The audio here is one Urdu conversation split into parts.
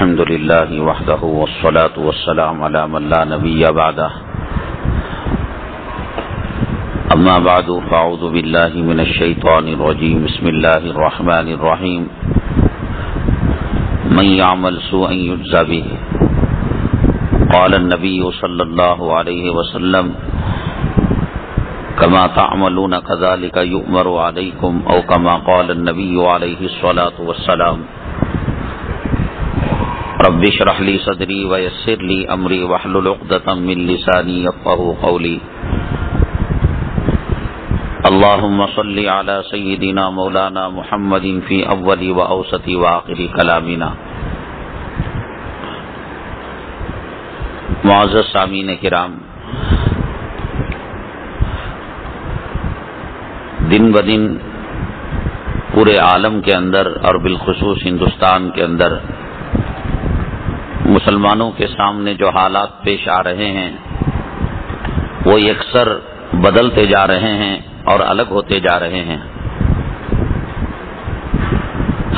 الحمد لله وحده والصلاة والسلام على من لا نبي بعده أما بعد فأعوذ بالله من الشيطان الرجيم بسم الله الرحمن الرحيم من يعمل سوءا يجزى به قال النبي صلى الله عليه وسلم كما تعملون كذلك يؤمر عليكم أو كما قال النبي عليه الصلاة والسلام رب اشرح لي صدري ويسر لي أمري واحلل عقدة من لساني يفقهوا قولي اللهم صل على سيدنا مولانا محمد في أول وأوسط وآخر كلامنا. معزز سامعین کرام، دن بدن پورے عالم کے اندر اور بالخصوص ہندوستان کے اندر مسلمانوں کے سامنے جو حالات پیش آ رہے ہیں وہ یکسر بدلتے جا رہے ہیں اور الگ ہوتے جا رہے ہیں.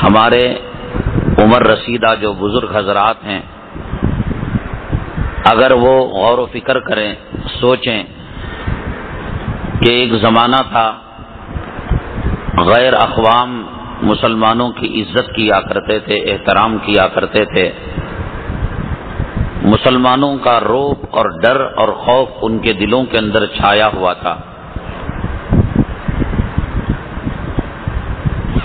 ہمارے عمر رسیدہ جو بزرگ حضرات ہیں، اگر وہ غور و فکر کریں، سوچیں کہ ایک زمانہ تھا غیر اقوام مسلمانوں کی عزت کیا کرتے تھے، احترام کیا کرتے تھے، مسلمانوں کا رعب اور ڈر اور خوف ان کے دلوں کے اندر چھایا ہوا تھا.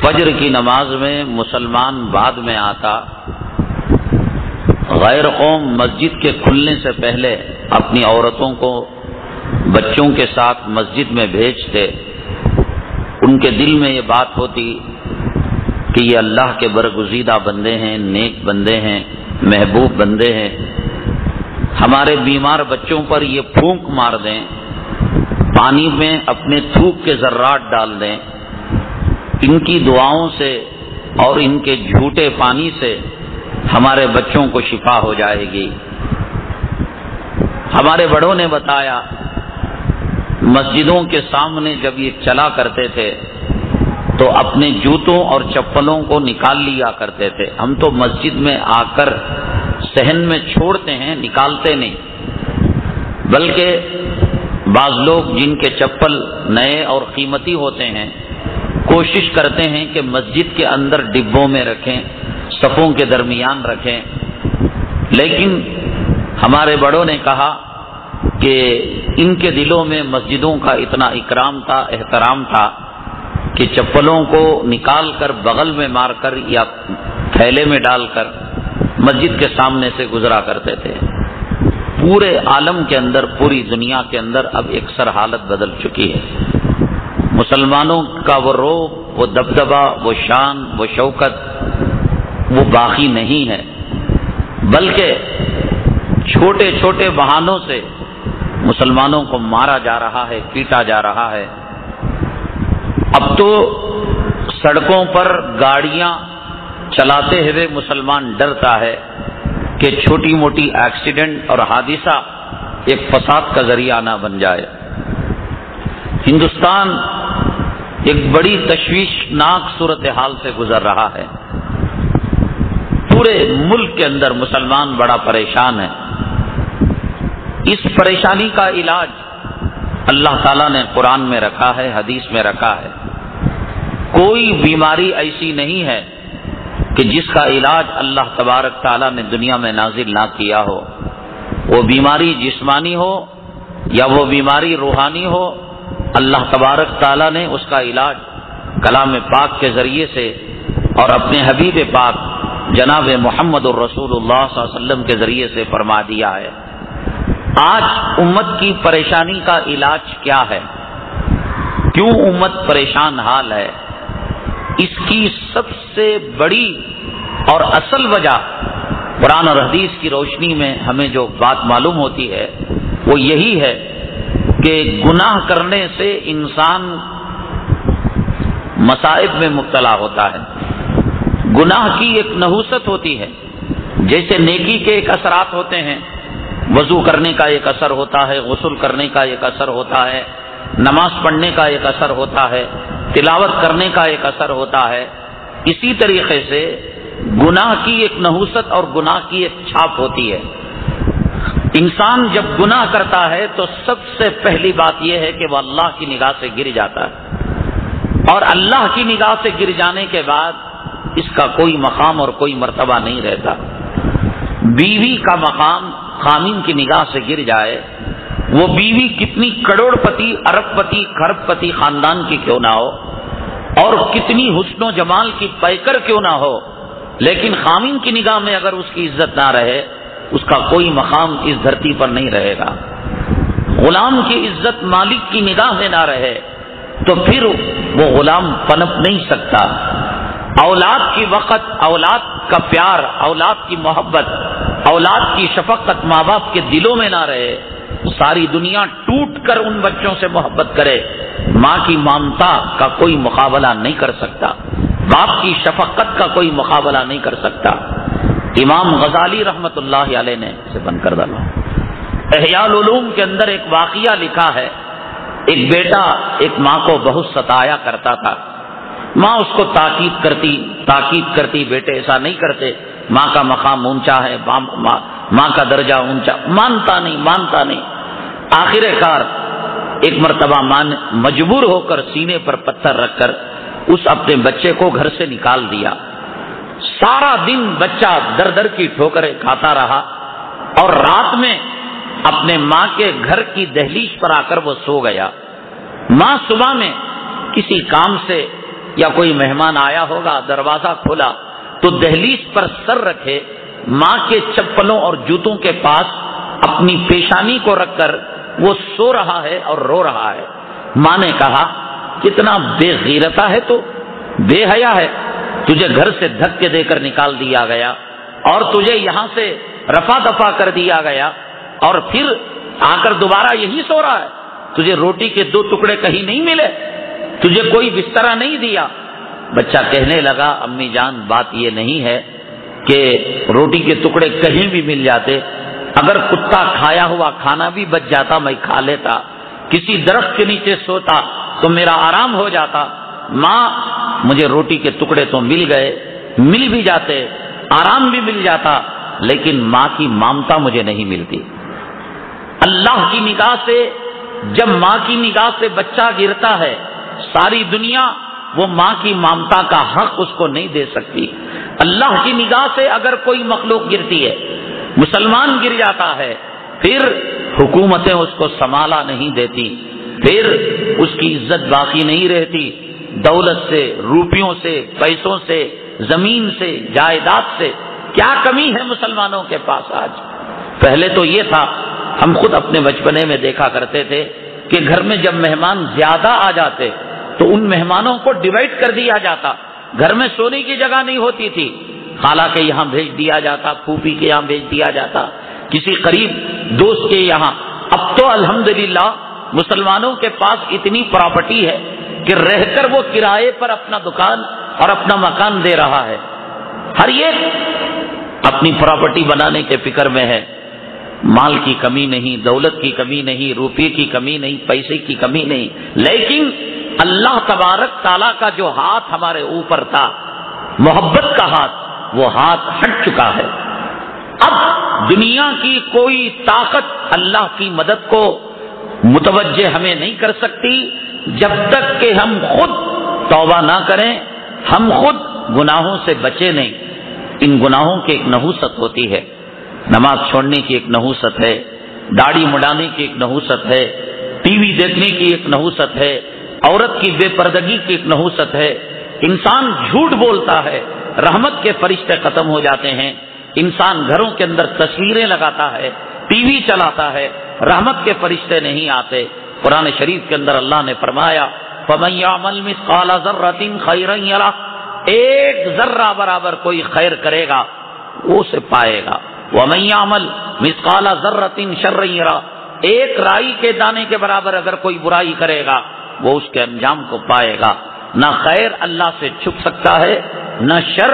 فجر کی نماز میں مسلمان بعد میں آتا، غیر قوم مسجد کے کھلنے سے پہلے اپنی عورتوں کو بچوں کے ساتھ مسجد میں بھیجتے. ان کے دل میں یہ بات ہوتی کہ یہ اللہ کے برگزیدہ بندے ہیں، نیک بندے ہیں، محبوب بندے ہیں، ہمارے بیمار بچوں پر یہ پھونک مار دیں، پانی میں اپنے تھوک کے ذرات ڈال دیں، ان کی دعاؤں سے اور ان کے جھوٹے پانی سے ہمارے بچوں کو شفا ہو جائے گی. ہمارے بڑوں نے بتایا مسجدوں کے سامنے جب یہ چلا کرتے تھے تو اپنے جوتوں اور چپلوں کو نکال لیا کرتے تھے. ہم تو مسجد میں آ کر صحن میں چھوڑتے ہیں، نکالتے نہیں، بلکہ بعض لوگ جن کے چپل نئے اور قیمتی ہوتے ہیں کوشش کرتے ہیں کہ مسجد کے اندر ڈبوں میں رکھیں، صفوں کے درمیان رکھیں. لیکن ہمارے بڑوں نے کہا کہ ان کے دلوں میں مسجدوں کا اتنا اکرام تھا، احترام تھا کہ چپلوں کو نکال کر بغل میں مار کر یا تھیلے میں ڈال کر مسجد کے سامنے سے گزرا کرتے تھے. پورے عالم کے اندر، پوری دنیا کے اندر اب اکثر حالت بدل چکی ہے. مسلمانوں کا وہ رعب، وہ دبدبہ، وہ شان، وہ شوکت وہ باقی نہیں ہے، بلکہ چھوٹے چھوٹے بہانوں سے مسلمانوں کو مارا جا رہا ہے، پیٹا جا رہا ہے. اب تو سڑکوں پر گاڑیاں چلاتے ہوئے مسلمان ڈرتا ہے کہ چھوٹی موٹی ایکسیڈنٹ اور حادثہ ایک فساد کا ذریعہ نہ بن جائے. ہندوستان ایک بڑی تشویشناک صورتحال سے گزر رہا ہے. پورے ملک کے اندر مسلمان بڑا پریشان ہے. اس پریشانی کا علاج اللہ تعالیٰ نے قرآن میں رکھا ہے، حدیث میں رکھا ہے. کوئی بیماری ایسی نہیں ہے کہ جس کا علاج اللہ تبارک تعالیٰ نے دنیا میں نازل نہ کیا ہو. وہ بیماری جسمانی ہو یا وہ بیماری روحانی ہو، اللہ تبارک تعالیٰ نے اس کا علاج کلام پاک کے ذریعے سے اور اپنے حبیب پاک جناب محمد الرسول اللہ صلی اللہ علیہ وسلم کے ذریعے سے فرما دیا ہے. آج امت کی پریشانی کا علاج کیا ہے؟ کیوں امت پریشان حال ہے؟ اس کی سب سے بڑی اور اصل وجہ قرآن اور حدیث کی روشنی میں ہمیں جو بات معلوم ہوتی ہے وہ یہی ہے کہ گناہ کرنے سے انسان مصائب میں مبتلا ہوتا ہے. گناہ کی ایک نحوست ہوتی ہے، جیسے نیکی کے ایک اثرات ہوتے ہیں. وضو کرنے کا ایک اثر ہوتا ہے، غسل کرنے کا ایک اثر ہوتا ہے، نماز پڑھنے کا ایک اثر ہوتا ہے، تلاوت کرنے کا ایک اثر ہوتا ہے. اسی طریقے سے گناہ کی ایک نحوست اور گناہ کی ایک چھاپ ہوتی ہے۔ انسان جب گناہ کرتا ہے تو سب سے پہلی بات یہ ہے کہ وہ اللہ کی نگاہ سے گر جاتا ہے، اور اللہ کی نگاہ سے گر جانے کے بعد اس کا کوئی مقام اور کوئی مرتبہ نہیں رہتا۔ بیوی کا مقام خامن کی نگاہ سے گر جائے، وہ بیوی کتنی کروڑ پتی، ارب پتی، کھرب پتی خاندان کی کیوں نہ ہو، اور کتنی حسن و جمال کی پیکر کیوں نہ ہو، لیکن خامن کی نگاہ میں اگر اس کی عزت نہ رہے، اس کا کوئی مقام اس دھرتی پر نہیں رہے گا۔ غلام کی عزت مالک کی نگاہ میں نہ رہے تو پھر وہ غلام پنپ نہیں سکتا۔ اولاد کی وقت، اولاد کا پیار، اولاد کی محبت، اولاد کی شفقت ماں باپ کے دلوں میں نہ رہے، ساری دنیا ٹوٹ کر ان بچوں سے محبت کرے، ماں کی ممتا کا کوئی مقابلہ نہیں کر سکتا، باپ کی شفقت کا کوئی مقابلہ نہیں کر سکتا۔ امام غزالی رحمت اللہ علیہ نے اسے بند کر ڈالا، احیاء العلوم کے اندر ایک واقعہ لکھا ہے۔ ایک بیٹا ایک ماں کو بہت ستایا کرتا تھا، ماں اس کو تاکید کرتی بیٹے ایسا نہیں کرتے، ماں کا مقام اونچا ہے، ماں کا درجہ اونچا، مانتا نہیں۔ آخر کار ایک مرتبہ ماں نے مجبور ہو کر سینے پر پتھر رکھ کر اس اپنے بچے کو گھر سے نکال دیا۔ سارا دن بچہ در در کی ٹھوکریں کھاتا رہا، اور رات میں اپنے ماں کے گھر کی دہلیز پر آ کر وہ سو گیا۔ ماں صبح میں کسی کام سے یا کوئی مہمان آیا ہوگا، دروازہ کھولا تو دہلیز پر سر رکھے ماں کے چپلوں اور جوتوں کے پاس اپنی پیشانی کو رکھ کر وہ سو رہا ہے اور رو رہا ہے۔ ماں نے کہا کتنا بے غیرتا ہے، تو بے حیا ہے، تجھے گھر سے دھکے دے کر نکال دیا گیا اور تجھے یہاں سے رفع دفع کر دیا گیا، اور پھر آ کر دوبارہ یہی سو رہا ہے، تجھے روٹی کے 2 ٹکڑے کہیں نہیں ملے، تجھے کوئی بسترا نہیں دیا۔ بچہ کہنے لگا امی جان بات یہ نہیں ہے کہ روٹی کے ٹکڑے کہیں بھی مل جاتے، اگر کتا کھایا ہوا کھانا بھی بچ جاتا میں کھا لیتا، کسی درخت کے نیچے سوتا تو میرا آرام ہو جاتا۔ ماں مجھے روٹی کے ٹکڑے تو مل گئے، مل بھی جاتے، آرام بھی مل جاتا، لیکن ماں کی ممتا مجھے نہیں ملتی۔ اللہ کی نگاہ سے جب ماں کی نگاہ سے بچہ گرتا ہے، ساری دنیا وہ ماں کی ممتا کا حق اس کو نہیں دے سکتی۔ اللہ کی نگاہ سے اگر کوئی مخلوق گرتی ہے، مسلمان گر جاتا ہے، پھر حکومتیں اس کو سنبھالا نہیں دیتی، پھر اس کی عزت باقی نہیں رہتی۔ دولت سے، روپیوں سے، پیسوں سے، زمین سے، جائیداد سے کیا کمی ہے مسلمانوں کے پاس آج؟ پہلے تو یہ تھا، ہم خود اپنے بچپنے میں دیکھا کرتے تھے کہ گھر میں جب مہمان زیادہ آ جاتے تو ان مہمانوں کو ڈیوائڈ کر دیا جاتا، گھر میں سونے کی جگہ نہیں ہوتی تھی، خالہ کے یہاں بھیج دیا جاتا، پھوپھی کے یہاں بھیج دیا جاتا، کسی قریب دوست کے یہاں۔ اب تو الحمدللہ مسلمانوں کے پاس اتنی پراپرٹی ہے کہ رہ کر وہ کرائے پر اپنا دکان اور اپنا مکان دے رہا ہے، ہر ایک اپنی پراپرٹی بنانے کے فکر میں ہے۔ مال کی کمی نہیں، دولت کی کمی نہیں، روپے کی کمی نہیں، پیسے کی کمی نہیں، لیکن اللہ تبارک تعالیٰ کا جو ہاتھ ہمارے اوپر تھا، محبت کا ہاتھ، وہ ہاتھ ہٹ چکا ہے۔ اب دنیا کی کوئی طاقت اللہ کی مدد کو متوجہ ہمیں نہیں کر سکتی جب تک کہ ہم خود توبہ نہ کریں، ہم خود گناہوں سے بچے نہیں۔ ان گناہوں کی ایک نحوست ہوتی ہے، نماز چھوڑنے کی ایک نحوست ہے، داڑھی مڈانے کی ایک نحوست ہے، ٹی وی دیکھنے کی ایک نحوست ہے، عورت کی بے پردگی کی ایک نحوست ہے، انسان جھوٹ بولتا ہے، رحمت کے فرشتے ختم ہو جاتے ہیں، انسان گھروں کے اندر تصویریں لگاتا ہے، ٹی وی چلاتا ہے، رحمت کے فرشتے نہیں آتے۔ قرآن شریف کے اندر اللہ نے فرمایا فَمَن يَعْمَلْ مِثْقَالَ ذَرَّةٍ خَيْرًا يَرَهُ، ایک ذرہ برابر کوئی خیر کرے گا وہ اسے پائے گا، وَمَن يَعْمَلْ مِثْقَالَ ذَرَّةٍ شَرًّا يَرَهُ، ایک رائی کے دانے کے برابر اگر کوئی برائی کرے گا وہ اس کے انجام کو پائے گا۔ نہ خیر اللہ سے چھپ سکتا ہے، نہ شر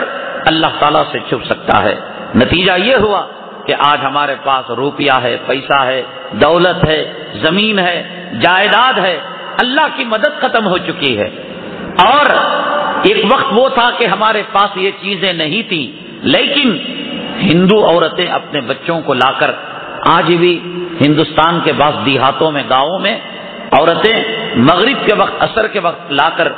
اللہ تعالیٰ سے چھپ سکتا ہے۔ نتیجہ یہ ہوا کہ آج ہمارے پاس روپیہ ہے، پیسہ ہے، دولت ہے، زمین ہے، جائیداد ہے، اللہ کی مدد ختم ہو چکی ہے۔ اور ایک وقت وہ تھا کہ ہمارے پاس یہ چیزیں نہیں تھیں، لیکن ہندو عورتیں اپنے بچوں کو لا کر آج بھی ہندوستان کے بعض دیہاتوں میں، گاؤں میں عورتیں مغرب کے وقت، عصر کے وقت لا کر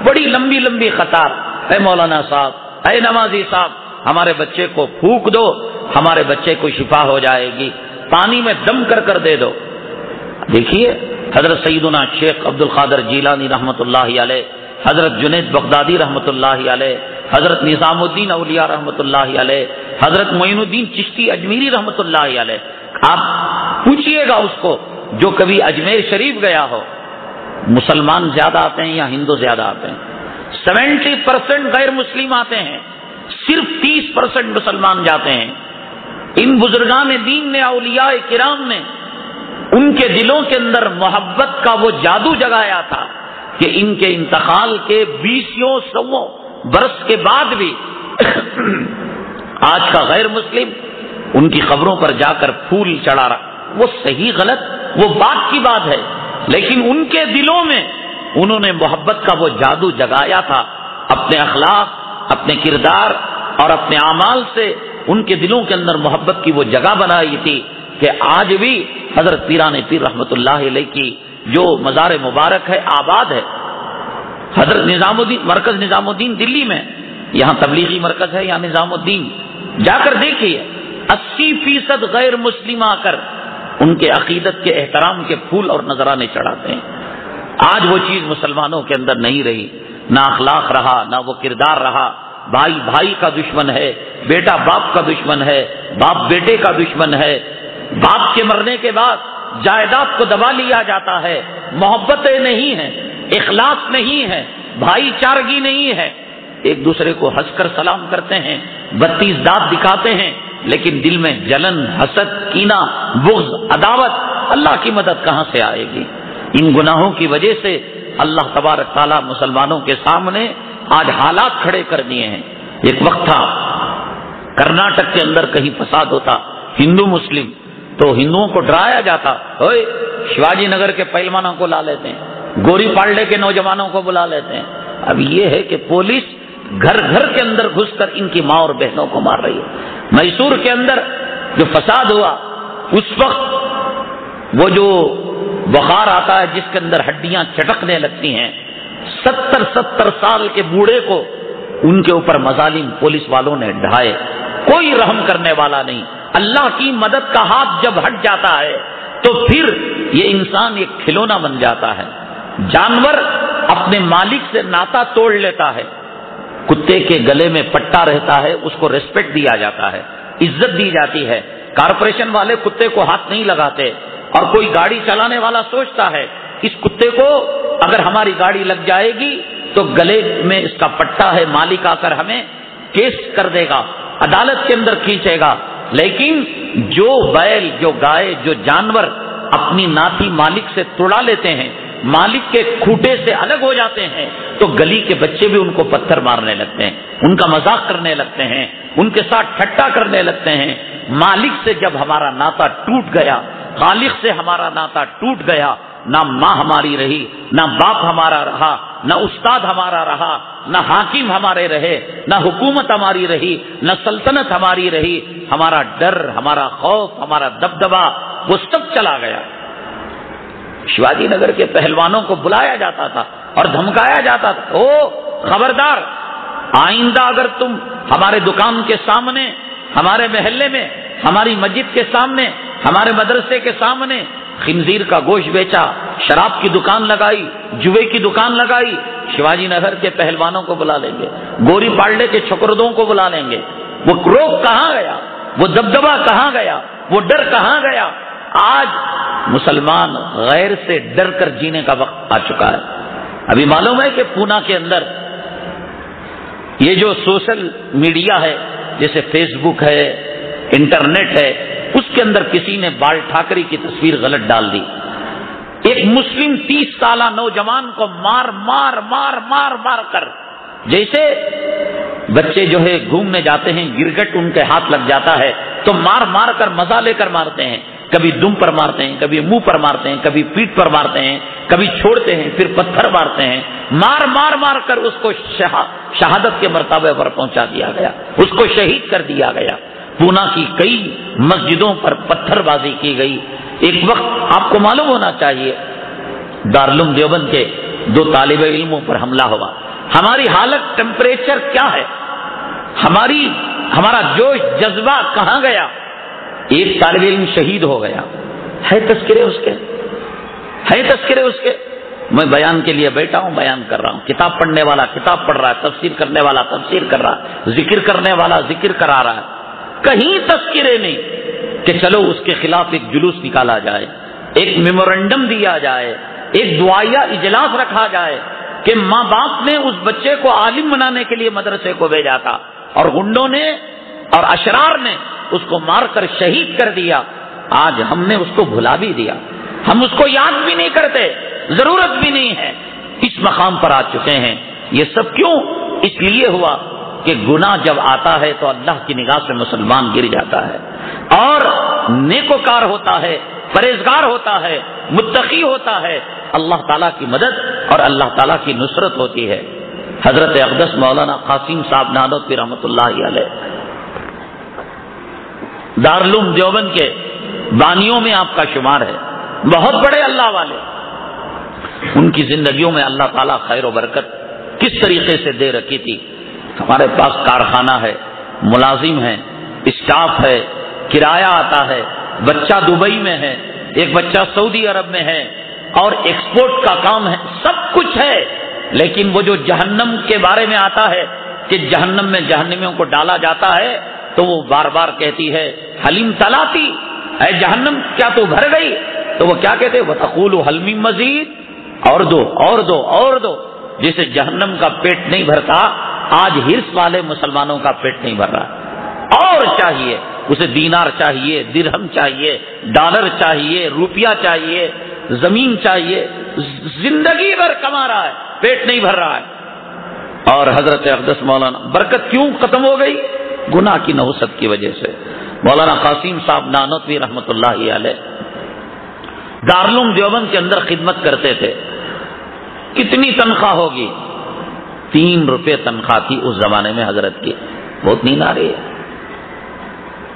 بڑی لمبی لمبی قطار، اے مولانا صاحب، اے نمازی صاحب، ہمارے بچے کو پھونک دو، ہمارے بچے کو شفا ہو جائے گی، پانی میں دم کر کر دے دو۔ دیکھیے حضرت سیدنا شیخ عبد القادر جیلانی رحمۃ اللہ علیہ، حضرت جنید بغدادی رحمۃ اللہ علیہ، حضرت نظام الدین اولیاء رحمۃ اللہ علیہ، حضرت معین الدین چشتی اجمیری رحمۃ اللہ علیہ، آپ پوچھئے گا اس کو جو کبھی اجمیر شریف گیا ہو، مسلمان زیادہ آتے ہیں یا ہندو زیادہ آتے ہیں؟ 70% غیر مسلم آتے ہیں، صرف 30% مسلمان جاتے ہیں۔ ان بزرگان دین نے، اولیاء کرام نے، ان کے دلوں کے اندر محبت کا وہ جادو جگایا تھا کہ ان کے انتقال کے 20 برس کے بعد بھی آج کا غیر مسلم ان کی قبروں پر جا کر پھول چڑھا رہا۔ وہ صحیح غلط وہ بات کی بات ہے، لیکن ان کے دلوں میں انہوں نے محبت کا وہ جادو جگایا تھا، اپنے اخلاق، اپنے کردار اور اپنے اعمال سے ان کے دلوں کے اندر محبت کی وہ جگہ بنائی تھی کہ آج بھی حضرت پیران پیر رحمۃ اللہ علیہ کی جو مزار مبارک ہے آباد ہے۔ حضرت نظام الدین، مرکز نظام الدین دلی میں، یہاں تبلیغی مرکز ہے، یہاں نظام الدین، جا کر دیکھیے 80% غیر مسلم آ کر ان کے عقیدت کے احترام کے پھول اور نذرانے چڑھاتے ہیں۔ آج وہ چیز مسلمانوں کے اندر نہیں رہی، نہ اخلاق رہا، نہ وہ کردار رہا۔ بھائی بھائی کا دشمن ہے، بیٹا باپ کا دشمن ہے، باپ بیٹے کا دشمن ہے، باپ کے مرنے کے بعد جائیداد کو دبا لیا جاتا ہے، محبتیں نہیں ہیں، اخلاص نہیں ہے، بھائی چارگی نہیں ہے، ایک دوسرے کو ہنس کر سلام کرتے ہیں، 32 دانت دکھاتے ہیں، لیکن دل میں جلن، حسد، کینہ، بغض، عداوت، اللہ کی مدد کہاں سے آئے گی؟ ان گناہوں کی وجہ سے اللہ تبارک تعالیٰ مسلمانوں کے سامنے آج حالات کھڑے کر دیے ہیں۔ ایک وقت تھا کرناٹک کے اندر کہیں فساد ہوتا، ہندو مسلم، تو ہندوؤں کو ڈرایا جاتا، اوئے شیواجی نگر کے پہلوانوں کو لا لیتے ہیں، گوری پالڈے کے نوجوانوں کو بلا لیتے ہیں۔ اب یہ ہے کہ پولیس گھر گھر کے اندر گھس کر ان کی ماں اور بہنوں کو مار رہی ہے۔ میسور کے اندر جو فساد ہوا، اس وقت وہ جو بخار آتا ہے جس کے اندر ہڈیاں چٹکنے لگتی ہیں، 70 سال کے بوڑھے کو ان کے اوپر مظالم پولیس والوں نے ڈھائے، کوئی رحم کرنے والا نہیں۔ اللہ کی مدد کا ہاتھ جب ہٹ جاتا ہے تو پھر یہ انسان ایک کھلونا بن جاتا ہے۔ جانور اپنے مالک سے ناتا توڑ لیتا ہے، کتے کے گلے میں پٹا رہتا ہے، اس کو ریسپیکٹ دیا جاتا ہے، عزت دی جاتی ہے۔ کارپوریشن والے کتے کو ہاتھ نہیں لگاتے، اور کوئی گاڑی چلانے والا سوچتا ہے اس کتے کو اگر ہماری گاڑی لگ جائے گی تو گلے میں اس کا پٹا ہے، مالک آ کر ہمیں کیس کر دے گا، عدالت کے اندر کھینچے گا۔ لیکن جو بیل، جو گائے، جو جانور اپنی ناتی مالک سے توڑا لیتے ہیں، مالک کے کھوٹے سے الگ ہو جاتے ہیں، تو گلی کے بچے بھی ان کو پتھر مارنے لگتے ہیں، ان کا مذاق کرنے لگتے ہیں، ان کے ساتھ ٹھٹا کرنے لگتے ہیں۔ مالک سے جب ہمارا ناتا ٹوٹ گیا، خالق سے ہمارا ناتا ٹوٹ گیا، نہ ماں ہماری رہی، نہ باپ ہمارا رہا، نہ استاد ہمارا رہا، نہ حاکم ہمارے رہے، نہ حکومت ہماری رہی، نہ سلطنت ہماری رہی، ہمارا ڈر، ہمارا خوف، ہمارا دبدبا وہ سب چلا گیا۔ شیواجی نگر کے پہلوانوں کو بلایا جاتا تھا اور دھمکایا جاتا تھا، او خبردار، آئندہ اگر تم ہمارے دکان کے سامنے، ہمارے محلے میں، ہماری مسجد کے سامنے، ہمارے مدرسے کے سامنے خنزیر کا گوشت بیچا، شراب کی دکان لگائی، جوئے کی دکان لگائی، شیواجی نگر کے پہلوانوں کو بلا لیں گے، گوری پالڈے کے چھکردوں کو بلا لیں گے۔ وہ روک کہاں گیا؟ وہ دبدبا کہاں گیا؟ وہ ڈر کہاں گیا؟ آج مسلمان غیر سے ڈر کر جینے کا وقت آ چکا ہے۔ ابھی معلوم ہے کہ پونا کے اندر یہ جو سوشل میڈیا ہے، جیسے فیس بک ہے، انٹرنیٹ ہے، اس کے اندر کسی نے بال ٹھاکرے کی تصویر غلط ڈال دی۔ ایک مسلم 30 سالہ نوجوان کو مار مار مار مار مار کر، جیسے بچے جو ہے گھومنے جاتے ہیں، گرگٹ ان کے ہاتھ لگ جاتا ہے تو مار مار کر مزہ لے کر مارتے ہیں، کبھی دم پر مارتے ہیں، کبھی منہ پر مارتے ہیں، کبھی پیٹھ پر مارتے ہیں، کبھی چھوڑتے ہیں، پھر پتھر مارتے ہیں، مار مار مار کر اس کو شہادت کے مرتبے پر پہنچا دیا گیا، اس کو شہید کر دیا گیا۔ پونا کی کئی مسجدوں پر پتھر بازی کی گئی۔ ایک وقت آپ کو معلوم ہونا چاہیے دارالعلوم دیوبند کے 2 طالب علموں پر حملہ ہوا۔ ہماری حالت، ٹیمپریچر کیا ہے، ہمارا جوش جذبہ کہاں گیا؟ ایک طالب علم شہید ہو گیا، ہے تذکرے اس کے؟ میں بیان کے لیے بیٹھا ہوں، بیان کر رہا ہوں، کتاب پڑھنے والا کتاب پڑھ رہا ہے، تفسیر کرنے والا تفسیر کر رہا ہے، ذکر کرنے والا ذکر کرا رہا ہے، کہیں تذکرے نہیں کہ چلو اس کے خلاف ایک جلوس نکالا جائے، ایک میمورنڈم دیا جائے، ایک دعائیہ اجلاس رکھا جائے کہ ماں باپ نے اس بچے کو عالم بنانے کے لیے مدرسے کو بھیجا تھا اور گنڈوں نے اور اشرار نے اس کو مار کر شہید کر دیا۔ آج ہم نے اس کو بھلا بھی دیا، ہم اس کو یاد بھی نہیں کرتے، ضرورت بھی نہیں ہے، اس مقام پر آ چکے ہیں۔ یہ سب کیوں؟ اس لیے ہوا کہ گناہ جب آتا ہے تو اللہ کی نگاہ سے مسلمان گر جاتا ہے اور نیکوکار ہوتا ہے، پرہیزگار ہوتا ہے، متقی ہوتا ہے، اللہ تعالیٰ کی مدد اور اللہ تعالیٰ کی نصرت ہوتی ہے۔ حضرت اقدس مولانا قاسم صاحب نانوتوی رحمۃ اللہ علیہ دارالعلوم دیوبند کے بانیوں میں آپ کا شمار ہے، بہت بڑے اللہ والے۔ ان کی زندگیوں میں اللہ تعالیٰ خیر و برکت کس طریقے سے دے رکھی تھی۔ ہمارے پاس کارخانہ ہے، ملازم ہیں، اسٹاف ہے، کرایہ آتا ہے، بچہ دبئی میں ہے، ایک بچہ سعودی عرب میں ہے اور ایکسپورٹ کا کام ہے، سب کچھ ہے، لیکن وہ جو جہنم کے بارے میں آتا ہے کہ جہنم میں جہنمیوں کو ڈالا جاتا ہے تو وہ بار بار کہتی ہے حلیم تلاتی، اے جہنم کیا تو بھر گئی؟ تو وہ کیا کہتے وتقول حل من مزید، اور دو اور دو اور دو۔ جسے جہنم کا پیٹ نہیں بھرتا، آج ہرس والے مسلمانوں کا پیٹ نہیں بھر رہا، اور چاہیے اسے، دینار چاہیے، درہم چاہیے، ڈالر چاہیے، روپیہ چاہیے، زمین چاہیے، زندگی بھر کما رہا ہے، پیٹ نہیں بھر رہا ہے۔ اور حضرت اقدس مولانا برکت کیوں ختم ہو گئی؟ گناہ کی نحوست کی وجہ سے۔ مولانا قاسم صاحب نانوتوی رحمۃ اللہ علیہ دارالعلوم دیوبند کے اندر خدمت کرتے تھے۔ کتنی تنخواہ ہوگی؟ 3 روپے تنخواہ تھی اس زمانے میں حضرت کی، بہت نیند آ رہی ہے،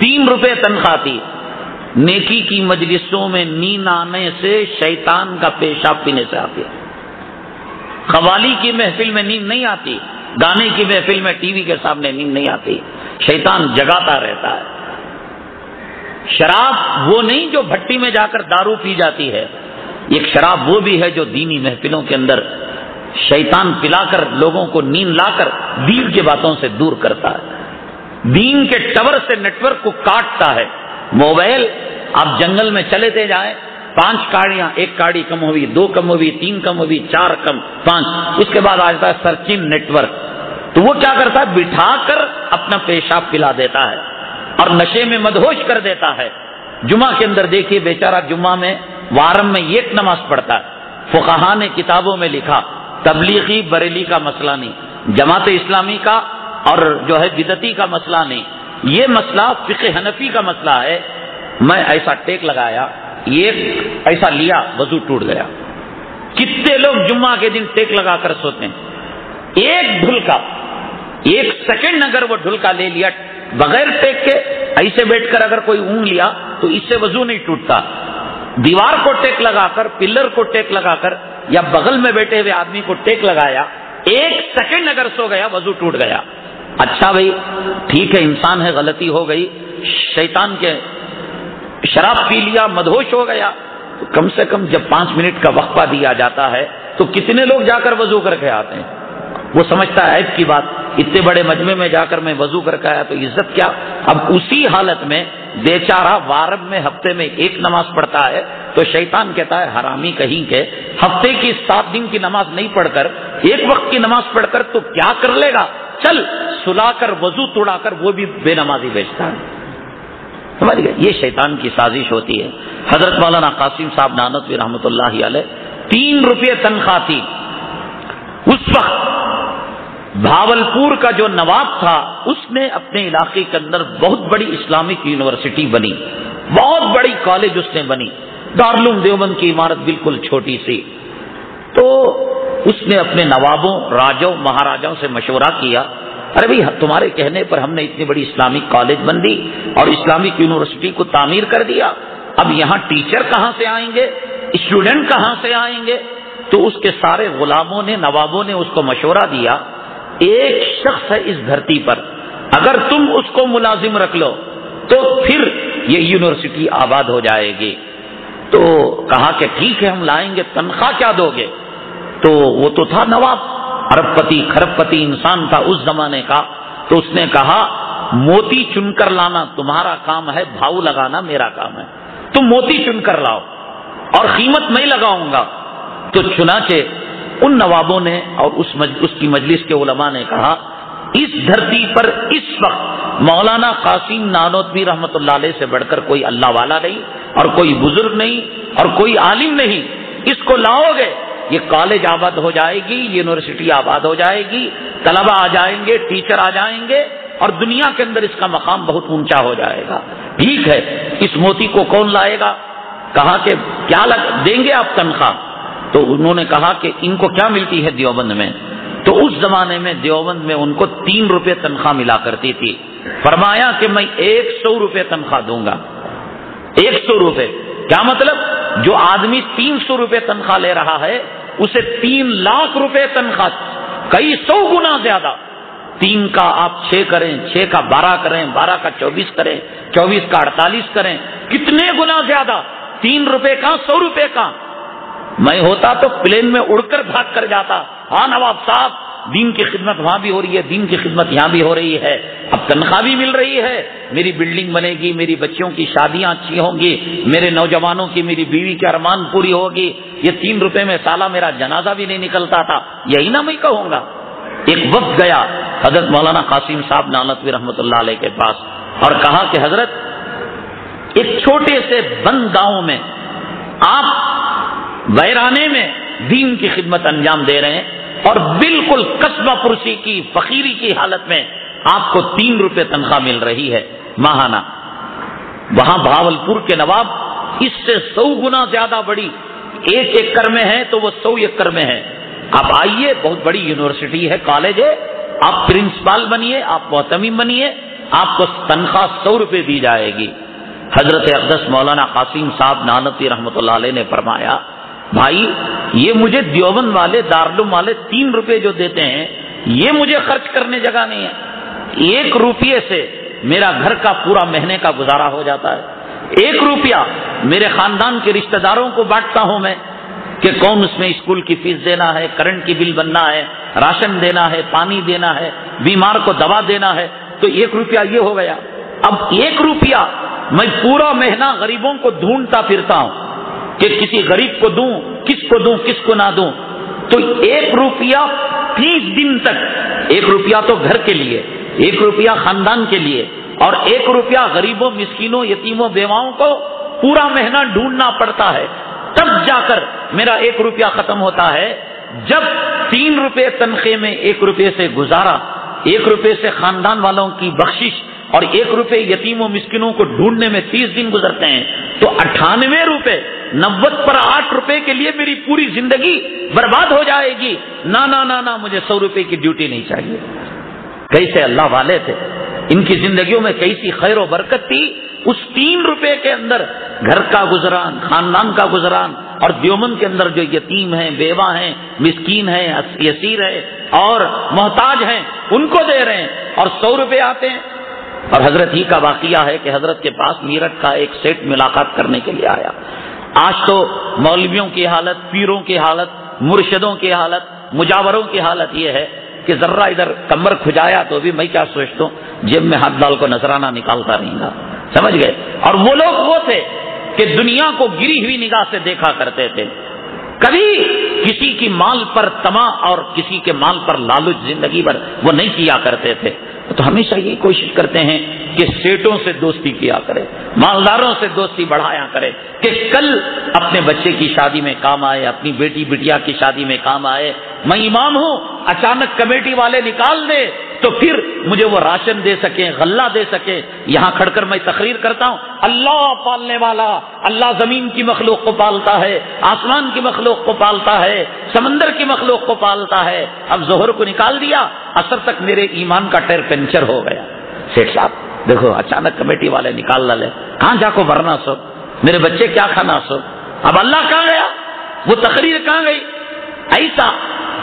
3 روپے تنخواہ تھی۔ نیکی کی مجلسوں میں نیند آنے سے شیطان کا پیشاب پینے سے آتی ہے۔ قوالی کی محفل میں نیند نہیں آتی، گانے کی محفل میں ٹی وی کے سامنے نیند نہیں آتی، شیطان جگاتا رہتا ہے۔ شراب وہ نہیں جو بھٹی میں جا کر دارو پی جاتی ہے، ایک شراب وہ بھی ہے جو دینی محفلوں کے اندر شیطان پلا کر لوگوں کو نیند لا کر دین کی باتوں سے دور کرتا ہے، دین کے ٹاور سے نیٹ ورک کو کاٹتا ہے۔ موبائل آپ جنگل میں چلتے جائیں، 5 گاڑیاں، 1 گاڑی کم ہوئی، 2 کم ہوئی، 3 کم ہوئی، 4 کم، 5، اس کے بعد آ جاتا ہے سرچنگ نیٹ ورک۔ تو وہ کیا کرتا ہے؟ بٹھا کر اپنا پیشاب پلا دیتا ہے اور نشے میں مدہوش کر دیتا ہے۔ جمعہ کے اندر دیکھیے بیچارہ جمعہ میں وارم میں 1 نماز پڑھتا ہے۔ فقہا نے کتابوں میں لکھا تبلیغی بریلی کا مسئلہ نہیں، جماعت اسلامی کا اور جو ہے بدعتی کا مسئلہ نہیں، یہ مسئلہ فقہ حنفی کا مسئلہ ہے۔ میں ایسا ٹیک لگایا، یہ ایسا لیا، وضو ٹوٹ گیا۔ کتنے لوگ جمعہ کے دن ٹیک لگا کر سوتے ہیں؟ ایک ڈھلکا، 1 سیکنڈ اگر وہ ڈھلکا لے لیا بغیر ٹیک کے، ایسے بیٹھ کر اگر کوئی اونگ لیا تو اس سے وضو نہیں ٹوٹتا۔ دیوار کو ٹیک لگا کر، پلر کو ٹیک لگا کر، یا بغل میں بیٹھے ہوئے آدمی کو ٹیک لگایا، 1 سیکنڈ اگر سو گیا وضو ٹوٹ گیا۔ اچھا بھائی ٹھیک ہے، انسان ہے، غلطی ہو گئی، شیطان کے شراب پی لیا، مدہوش ہو گیا، تو کم سے کم جب 5 منٹ کا وقفہ دیا جاتا ہے تو کتنے لوگ جا کر وضو کر کے آتے ہیں؟ وہ سمجھتا ہے عیب کی بات، اتنے بڑے مجمع میں جا کر میں وضو کر کے آیا تو عزت کیا؟ اب اسی حالت میں بیچارہ وارم میں ہفتے میں 1 نماز پڑھتا ہے تو شیطان کہتا ہے حرامی کہیں کے، ہفتے کی 7 دن کی نماز نہیں پڑھ کر 1 وقت کی نماز پڑھ کر تو کیا کر لے گا؟ چل سلا کر وضو توڑا کر وہ بھی بے نمازی بیچتا ہے۔ سمجھ گئے؟ یہ شیطان کی سازش ہوتی ہے۔ حضرت مولانا قاسم صاحب نانوتوی رحمۃ اللہ علیہ 3 روپے تنخواہ تھی۔ اس وقت بھاولپور کا جو نواب تھا اس نے اپنے علاقے کے اندر بہت بڑی اسلامک یونیورسٹی بنی، بہت بڑی کالج اس نے بنی۔ دارالعلوم دیوبند کی عمارت بالکل چھوٹی سی، تو اس نے اپنے نوابوں، راجوں، مہاراجاؤں سے مشورہ کیا، ارے بھائی تمہارے کہنے پر ہم نے اتنی بڑی اسلامک کالج بن دی اور اسلامک یونیورسٹی کو تعمیر کر دیا، اب یہاں ٹیچر کہاں سے آئیں گے، اسٹوڈنٹ کہاں سے آئیں گے؟ تو اس کے سارے غلاموں نے، نوابوں نے اس کو مشورہ دیا، ایک شخص ہے اس دھرتی پر، اگر تم اس کو ملازم رکھ لو تو پھر یہ یونیورسٹی آباد ہو جائے گی۔ تو کہا کہ ٹھیک ہے ہم لائیں گے، تنخواہ کیا دو گے؟ تو وہ تو تھا نواب، ارب پتی کھرب پتی انسان تھا اس زمانے کا، تو اس نے کہا موتی چن کر لانا تمہارا کام ہے، بھاؤ لگانا میرا کام ہے، تم موتی چن کر لاؤ اور قیمت میں لگاؤں گا۔ تو چنانچہ ان نوابوں نے اور اس کی مجلس کے علماء نے کہا اس دھرتی پر اس وقت مولانا قاسم نانوتوی رحمۃ اللہ علیہ سے بڑھ کر کوئی اللہ والا نہیں اور کوئی بزرگ نہیں اور کوئی عالم نہیں، اس کو لاؤ گے یہ کالج آباد ہو جائے گی، یونیورسٹی آباد ہو جائے گی، طلبہ آ جائیں گے، ٹیچر آ جائیں گے اور دنیا کے اندر اس کا مقام بہت اونچا ہو جائے گا۔ ٹھیک ہے اس موتی کو کون لائے گا؟ کہا کہ کیا دیں گے آپ تنخواہ؟ تو انہوں نے کہا کہ ان کو کیا ملتی ہے دیوبند میں؟ تو اس زمانے میں دیوبند میں ان کو 3 روپے تنخواہ ملا کرتی تھی۔ فرمایا کہ میں 100 روپے تنخواہ دوں گا۔ 100 روپے کیا مطلب؟ جو آدمی 300 روپے تنخواہ لے رہا ہے اسے 3 لاکھ روپے تنخواہ، کئی 100 گنا زیادہ۔ 3 کا آپ 6 کریں، 6 کا 12 کریں، 12 کا 24 کریں، 24 کا 48 کریں، کتنے گنا زیادہ؟ 3 روپے کا 100 روپے کا۔ میں ہوتا تو پلین میں اڑ کر بھاگ کر جاتا، ہاں نواب صاحب دین کی خدمت وہاں بھی ہو رہی ہے، دین کی خدمت یہاں بھی ہو رہی ہے، اب تنخواہ بھی مل رہی ہے، میری بلڈنگ بنے گی، میری بچیوں کی شادیاں اچھی ہوں گی، میرے نوجوانوں کی، میری بیوی کے ارمان پوری ہوگی، یہ 3 روپے میں سالہ میرا جنازہ بھی نہیں نکلتا تھا، یہی نہ میں کہوں گا۔ ایک وقت گیا حضرت مولانا قاسم صاحب نانوتوی رحمۃ اللہ علیہ کے پاس اور کہا کہ حضرت ایک چھوٹے سے بند گاؤں میں آپ ویرانے میں دین کی خدمت انجام دے رہے ہیں اور بالکل قصبہ پرسی کی فقیری کی حالت میں آپ کو 3 روپے تنخواہ مل رہی ہے ماہانہ۔ وہاں بھاولپور کے نواب اس سے 100 گنا زیادہ بڑی، 1 ایکڑ میں ہے تو وہ 100 ایکڑ میں ہے، آپ آئیے، بہت بڑی یونیورسٹی ہے، کالج ہے، آپ پرنسپل بنیے، آپ محتمم بنیے، آپ کو تنخواہ 100 روپے دی جائے گی۔ حضرت اقدس مولانا قاسم صاحب نانوتوی رحمۃ اللہ علیہ نے فرمایا بھائی یہ مجھے دیوبند والے، دارالعلوم والے 3 روپے جو دیتے ہیں یہ مجھے خرچ کرنے جگہ نہیں ہے، 1 روپیے سے میرا گھر کا پورا مہینے کا گزارا ہو جاتا ہے، 1 روپیہ میرے خاندان کے رشتہ داروں کو بانٹتا ہوں میں کہ کون اس میں اسکول کی فیس دینا ہے، کرنٹ کی بل بننا ہے، راشن دینا ہے، پانی دینا ہے، بیمار کو دوا دینا ہے، تو 1 روپیہ یہ ہو گیا۔ اب 1 روپیہ میں پورا مہینہ غریبوں کو ڈھونڈتا پھرتا ہوں کہ کسی غریب کو دوں، کس کو دوں، کس کو نہ دوں، تو 1 روپیہ 30 دن تک، 1 روپیہ تو گھر کے لیے، 1 روپیہ خاندان کے لیے اور 1 روپیہ غریبوں، مسکینوں، یتیموں، بیواؤں کو پورا مہینہ ڈھونڈنا پڑتا ہے، تب جا کر میرا 1 روپیہ ختم ہوتا ہے۔ جب 3 روپے تنخواہ میں 1 روپے سے گزارا، 1 روپے سے خاندان والوں کی بخشش اور 1 روپے یتیموں مسکینوں کو ڈھونڈنے میں 30 دن گزرتے ہیں تو 98 روپے، 90 پر 8 روپے کے لیے میری پوری زندگی برباد ہو جائے گی۔ نہ نہ نہ نہ، مجھے 100 روپے کی ڈیوٹی نہیں چاہیے۔ کیسے اللہ والے تھے، ان کی زندگیوں میں کیسی خیر و برکت تھی، اس 3 روپے کے اندر گھر کا گزران، خاندان کا گزران، اور دیوبند کے اندر جو یتیم ہیں، بیوہ ہیں، مسکین ہیں، یسیر ہیں اور محتاج ہیں، ان کو دے رہے ہیں اور 100 روپے آتے ہیں۔ اور حضرت ہی کا واقعہ ہے کہ حضرت کے پاس میرٹھ کا ایک سیٹ ملاقات کرنے کے لیے آیا۔ آج تو مولویوں کی حالت، پیروں کی حالت، مرشدوں کی حالت، مجاوروں کی حالت یہ ہے کہ ذرا ادھر کمر کھجایا تو بھی میں کیا سوچتا ہوں، جیب میں ہاتھ ڈال کو نذرانہ نکالتا رہیں گا، سمجھ گئے؟ اور وہ لوگ وہ تھے کہ دنیا کو گری ہوئی نگاہ سے دیکھا کرتے تھے، کبھی کسی کی مال پر طمع اور کسی کے مال پر لالچ زندگی بھر وہ نہیں کیا کرتے تھے۔ تو ہمیشہ یہی کوشش کرتے ہیں کہ سیٹوں سے دوستی کیا کرے، مالداروں سے دوستی بڑھایا کرے کہ کل اپنے بچے کی شادی میں کام آئے، اپنی بیٹی بٹیا کی شادی میں کام آئے۔ میں امام ہوں، اچانک کمیٹی والے نکال دے تو پھر مجھے وہ راشن دے سکیں، غلہ دے سکیں۔ یہاں کھڑ کر میں تقریر کرتا ہوں، اللہ پالنے والا، اللہ زمین کی مخلوق کو پالتا ہے، آسمان کی مخلوق کو پالتا ہے، سمندر کی مخلوق کو پالتا ہے۔ اب ظہر کو نکال دیا، عصر تک میرے ایمان کا ٹائر پنچر ہو گیا۔ سیٹھ صاحب دیکھو اچانک کمیٹی والے نکال لے، کہاں جا کو ورنا سو، میرے بچے کیا کھانا سو، اب اللہ کہاں گیا، وہ تقریر کہاں گئی؟ ایسا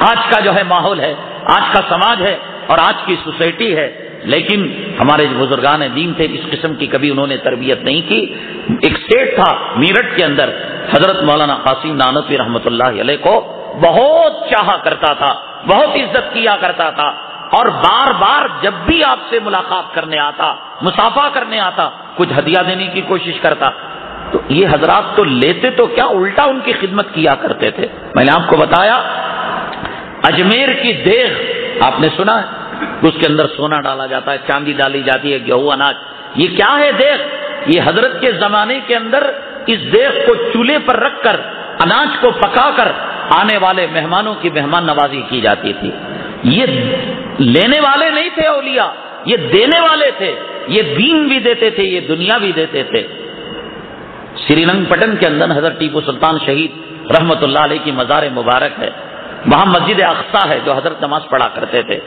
آج کا جو ہے ماحول ہے، آج کا سماج ہے اور آج کی سوسائٹی ہے۔ لیکن ہمارے بزرگان دین تھے، اس قسم کی کبھی انہوں نے تربیت نہیں کی۔ ایک سیٹ تھا میرٹھ کے اندر، حضرت مولانا قاسم نانوتوی رحمۃ اللہ علیہ کو بہت چاہا کرتا تھا، بہت عزت کیا کرتا تھا، اور بار بار جب بھی آپ سے ملاقات کرنے آتا، مصافحہ کرنے آتا، کچھ ہدیہ دینے کی کوشش کرتا۔ تو یہ حضرات تو لیتے تو کیا، الٹا ان کی خدمت کیا کرتے تھے۔ میں نے آپ کو بتایا اجمیر کی دیغ آپ نے سنا ہے، اس کے اندر سونا ڈالا جاتا ہے، چاندی ڈالی جاتی ہے، گیہوں، اناج۔ یہ کیا ہے دیغ؟ یہ حضرت کے زمانے کے اندر اس دیغ کو چولہے پر رکھ کر اناج کو پکا کر آنے والے مہمانوں کی مہمان نوازی کی جاتی تھی۔ یہ لینے والے نہیں تھے اولیاء، یہ دینے والے تھے، یہ دین بھی دیتے تھے، یہ دنیا بھی دیتے تھے۔ سری رنگ پٹن کے اندر حضرت ٹیپو سلطان شہید رحمت اللہ علیہ کی مزار مبارک ہے، وہاں مسجد اقصیٰ ہے جو حضرت نماز پڑھا کرتے تھے۔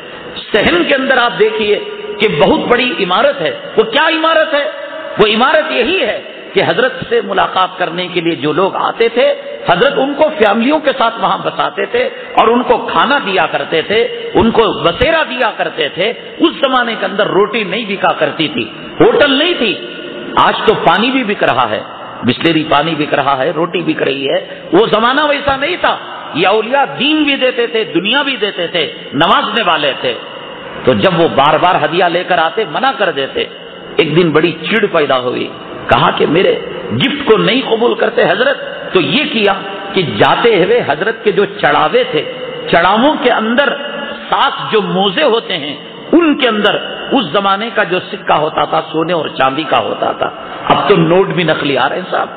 صحن کے اندر آپ دیکھیے کہ بہت بڑی عمارت ہے۔ وہ کیا عمارت ہے؟ وہ عمارت یہی ہے کہ حضرت سے ملاقات کرنے کے لیے جو لوگ آتے تھے، حضرت ان کو فیملیوں کے ساتھ وہاں بساتے تھے اور ان کو کھانا دیا کرتے تھے، ان کو بسیرا دیا کرتے تھے۔ اس زمانے کے اندر روٹی نہیں بکا کرتی تھی، ہوٹل نہیں تھی۔ آج تو پانی بھی بک رہا ہے، بسلری پانی بک رہا ہے، روٹی بک رہی ہے۔ وہ زمانہ ویسا نہیں تھا۔ یہ اولیاء دین بھی دیتے تھے، دنیا بھی دیتے تھے، نوازنے والے تھے۔ تو جب وہ بار بار ہدیہ لے کر آتے، منع کر دیتے۔ ایک دن بڑی چڑ پیدا ہوئی، کہا کہ میرے گفٹ کو نہیں قبول کرتے حضرت۔ تو یہ کیا کہ جاتے ہوئے حضرت کے جو چڑھاوے تھے، چڑھاووں کے اندر 7 جو موزے ہوتے ہیں، ان کے اندر اس زمانے کا جو سکہ ہوتا تھا سونے اور چاندی کا ہوتا تھا۔ اب تو نوٹ بھی نقلی آ رہے ہیں صاحب،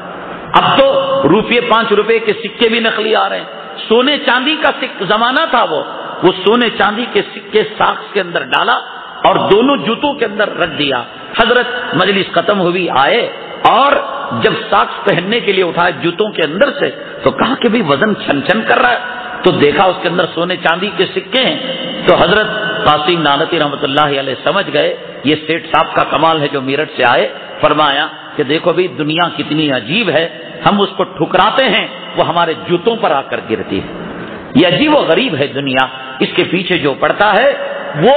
اب تو روپے 5 روپے کے سکے بھی نقلی آ رہے ہیں۔ سونے چاندی کا زمانہ تھا، وہ سونے چاندی کے سکے ساکس کے اندر ڈالا اور دونوں جوتوں کے اندر رکھ دیا۔ حضرت مجلس ختم ہوئی، آئے اور جب ساکس پہننے کے لیے اٹھائے جوتوں کے اندر سے، تو کہا کہ بھی وزن چھن چھن کر رہا ہے۔ تو دیکھا اس کے اندر سونے چاندی کے سکے ہیں۔ تو حضرت قاسم نانوتوی رحمۃ اللہ علیہ سمجھ گئے یہ سیٹھ صاحب کا کمال ہے جو میرٹھ سے آئے۔ فرمایا کہ دیکھو بھی دنیا کتنی عجیب ہے، ہم اس کو ٹھکراتے ہیں، وہ ہمارے جوتوں پر آ کر گرتی ہے۔ یہ عجیب و غریب ہے دنیا، اس کے پیچھے جو پڑتا ہے وہ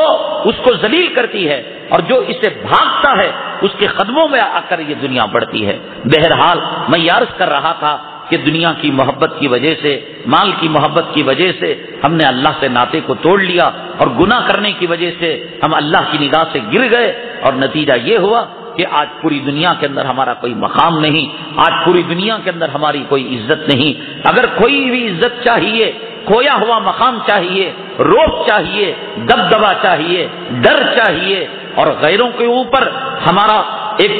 اس کو ذلیل کرتی ہے، اور جو اسے بھاگتا ہے اس کے قدموں میں آ کر یہ دنیا بڑھتی ہے۔ بہرحال میں یہ عرض کر رہا تھا کہ دنیا کی محبت کی وجہ سے، مال کی محبت کی وجہ سے ہم نے اللہ سے ناطے کو توڑ لیا، اور گناہ کرنے کی وجہ سے ہم اللہ کی نگاہ سے گر گئے، اور نتیجہ یہ ہوا کہ آج پوری دنیا کے اندر ہمارا کوئی مقام نہیں، آج پوری دنیا کے اندر ہماری کوئی عزت نہیں۔ اگر کوئی بھی عزت چاہیے، کھویا ہوا مقام چاہیے، روب چاہیے، دبدبا چاہیے، ڈر چاہیے، اور غیروں کے اوپر ہمارا ایک